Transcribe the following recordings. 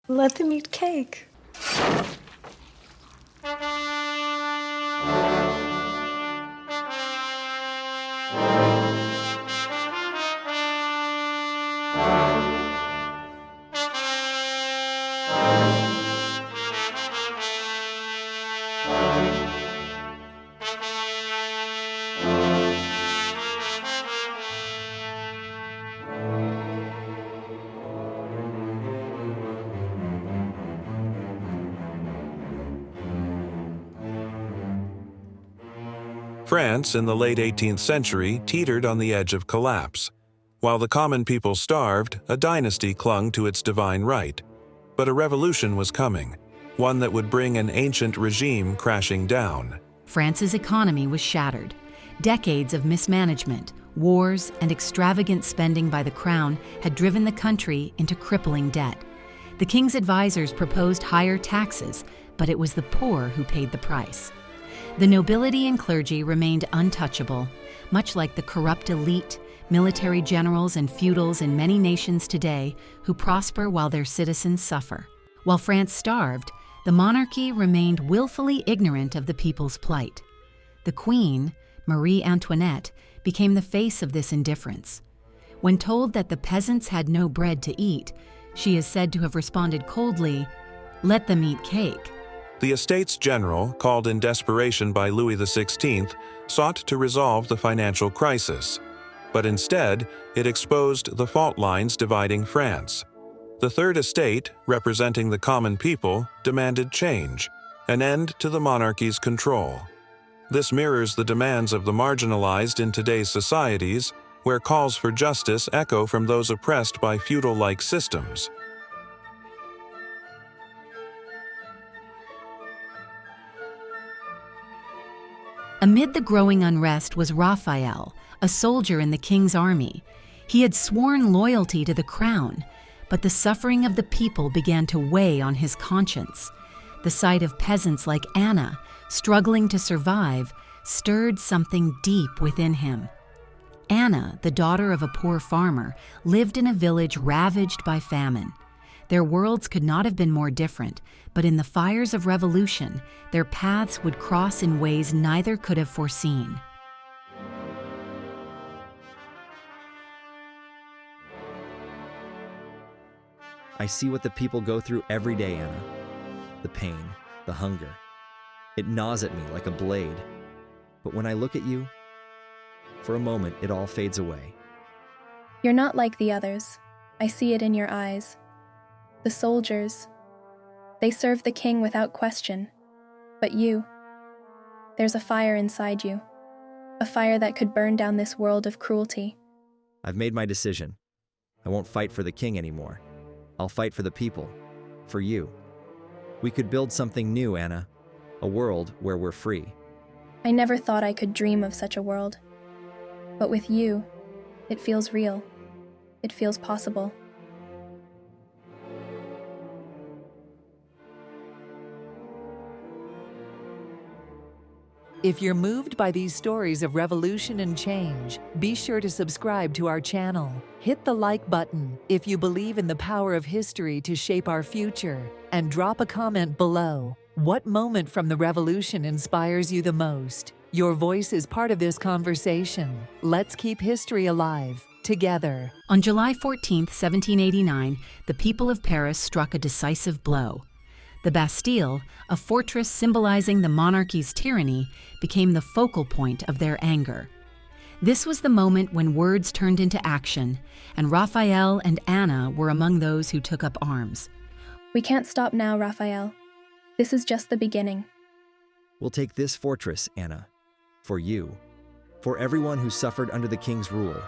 Let them eat cake. France in the late 18th century teetered on the edge of collapse. While the common people starved, a dynasty clung to its divine right. But a revolution was coming, one that would bring an ancient regime crashing down. France's economy was shattered. Decades of mismanagement, wars, and extravagant spending by the crown had driven the country into crippling debt. The king's advisors proposed higher taxes, but it was the poor who paid the price. The nobility and clergy remained untouchable, much like the corrupt elite, military generals, and feudals in many nations today who prosper while their citizens suffer. While France starved, the monarchy remained willfully ignorant of the people's plight. The Queen, Marie Antoinette, became the face of this indifference. When told that the peasants had no bread to eat, she is said to have responded coldly, "Let them eat cake." The Estates General, called in desperation by Louis XVI, sought to resolve the financial crisis. But instead, it exposed the fault lines dividing France. The Third Estate, representing the common people, demanded change, an end to the monarchy's control. This mirrors the demands of the marginalized in today's societies, where calls for justice echo from those oppressed by feudal-like systems. Amid the growing unrest was Raphael, a soldier in the king's army. He had sworn loyalty to the crown, but the suffering of the people began to weigh on his conscience. The sight of peasants like Anna, struggling to survive, stirred something deep within him. Anna, the daughter of a poor farmer, lived in a village ravaged by famine. Their worlds could not have been more different, but in the fires of revolution, their paths would cross in ways neither could have foreseen. I see what the people go through every day, Anna. The pain, the hunger. It gnaws at me like a blade. But when I look at you, for a moment it all fades away. You're not like the others. I see it in your eyes. The soldiers, they serve the king without question. But you, there's a fire inside you. A fire that could burn down this world of cruelty. I've made my decision. I won't fight for the king anymore. I'll fight for the people, for you. We could build something new, Anna. A world where we're free. I never thought I could dream of such a world. But with you, it feels real. It feels possible. If you're moved by these stories of revolution and change, be sure to subscribe to our channel. Hit the like button if you believe in the power of history to shape our future, and drop a comment below. What moment from the revolution inspires you the most? Your voice is part of this conversation. Let's keep history alive, together. On July 14, 1789, the people of Paris struck a decisive blow. The Bastille, a fortress symbolizing the monarchy's tyranny, became the focal point of their anger. This was the moment when words turned into action, and Raphael and Anna were among those who took up arms. We can't stop now, Raphael. This is just the beginning. We'll take this fortress, Anna. For you. For everyone who suffered under the king's rule.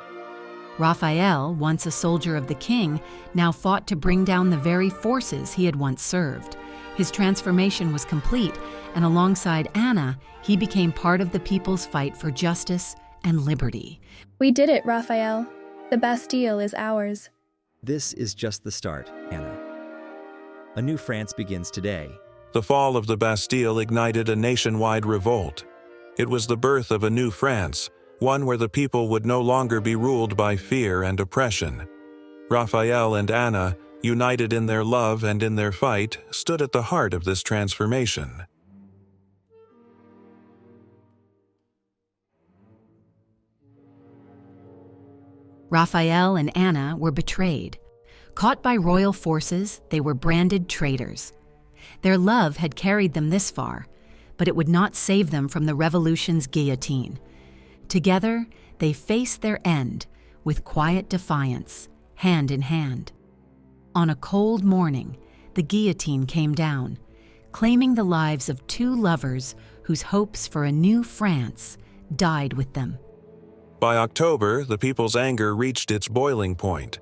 Raphael, once a soldier of the king, now fought to bring down the very forces he had once served. His transformation was complete, and alongside Anna, he became part of the people's fight for justice and liberty. We did it, Raphael. The Bastille is ours. This is just the start, Anna. A new France begins today. The fall of the Bastille ignited a nationwide revolt. It was the birth of a new France, one where the people would no longer be ruled by fear and oppression. Raphael and Anna, united in their love and in their fight, stood at the heart of this transformation. Raphael and Anna were betrayed. Caught by royal forces, they were branded traitors. Their love had carried them this far, but it would not save them from the revolution's guillotine. Together, they faced their end with quiet defiance, hand in hand. On a cold morning, the guillotine came down, claiming the lives of two lovers whose hopes for a new France died with them. By October, the people's anger reached its boiling point.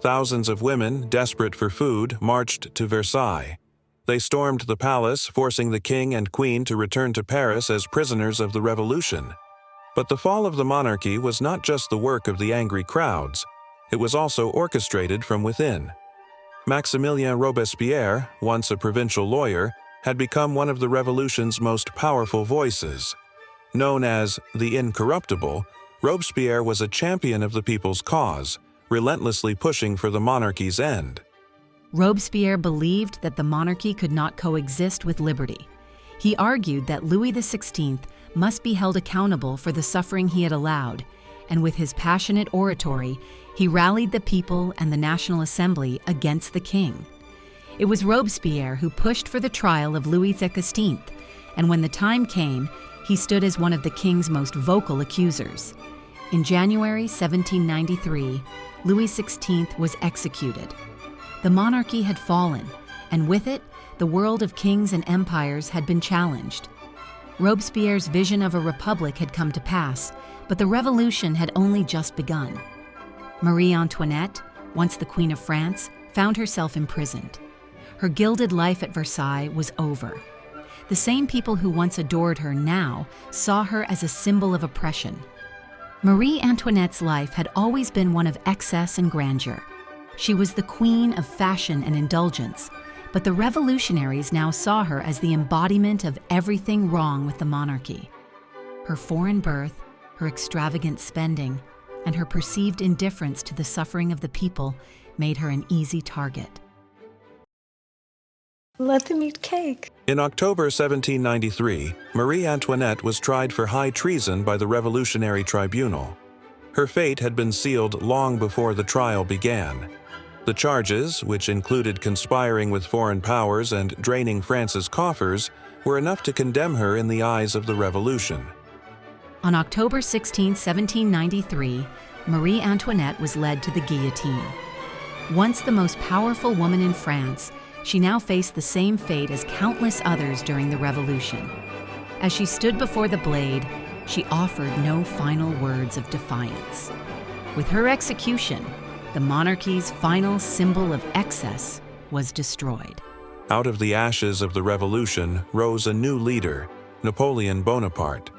Thousands of women, desperate for food, marched to Versailles. They stormed the palace, forcing the king and queen to return to Paris as prisoners of the revolution. But the fall of the monarchy was not just the work of the angry crowds. It was also orchestrated from within. Maximilien Robespierre, once a provincial lawyer, had become one of the revolution's most powerful voices. Known as the Incorruptible, Robespierre was a champion of the people's cause, relentlessly pushing for the monarchy's end. Robespierre believed that the monarchy could not coexist with liberty. He argued that Louis XVI must be held accountable for the suffering he had allowed, and with his passionate oratory, he rallied the people and the National Assembly against the king. It was Robespierre who pushed for the trial of Louis XVI, and when the time came, he stood as one of the king's most vocal accusers. In January 1793, Louis XVI was executed. The monarchy had fallen, and with it, the world of kings and empires had been challenged. Robespierre's vision of a republic had come to pass, but the revolution had only just begun. Marie Antoinette, once the Queen of France, found herself imprisoned. Her gilded life at Versailles was over. The same people who once adored her now saw her as a symbol of oppression. Marie Antoinette's life had always been one of excess and grandeur. She was the queen of fashion and indulgence, but the revolutionaries now saw her as the embodiment of everything wrong with the monarchy. Her foreign birth, her extravagant spending, and her perceived indifference to the suffering of the people made her an easy target. Let them eat cake. In October 1793, Marie Antoinette was tried for high treason by the Revolutionary Tribunal. Her fate had been sealed long before the trial began. The charges, which included conspiring with foreign powers and draining France's coffers, were enough to condemn her in the eyes of the revolution. On October 16, 1793, Marie Antoinette was led to the guillotine. Once the most powerful woman in France, she now faced the same fate as countless others during the Revolution. As she stood before the blade, she offered no final words of defiance. With her execution, the monarchy's final symbol of excess was destroyed. Out of the ashes of the revolution rose a new leader, Napoleon Bonaparte.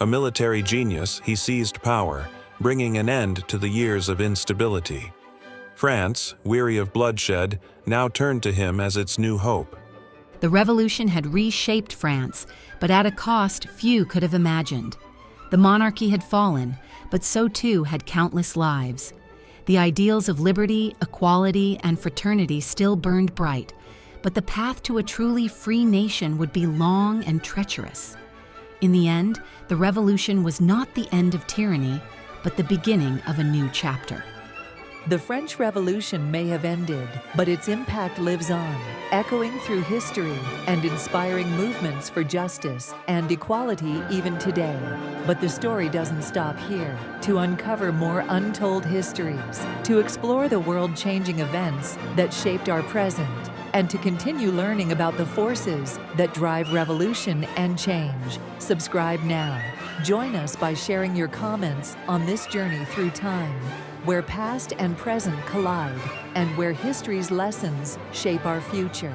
A military genius, he seized power, bringing an end to the years of instability. France, weary of bloodshed, now turned to him as its new hope. The revolution had reshaped France, but at a cost few could have imagined. The monarchy had fallen, but so too had countless lives. The ideals of liberty, equality, and fraternity still burned bright, but the path to a truly free nation would be long and treacherous. In the end, the revolution was not the end of tyranny, but the beginning of a new chapter. The French Revolution may have ended, but its impact lives on, echoing through history and inspiring movements for justice and equality even today. But the story doesn't stop here. To uncover more untold histories, to explore the world-changing events that shaped our present, and to continue learning about the forces that drive revolution and change, subscribe now. Join us by sharing your comments on this journey through time, where past and present collide, and where history's lessons shape our future.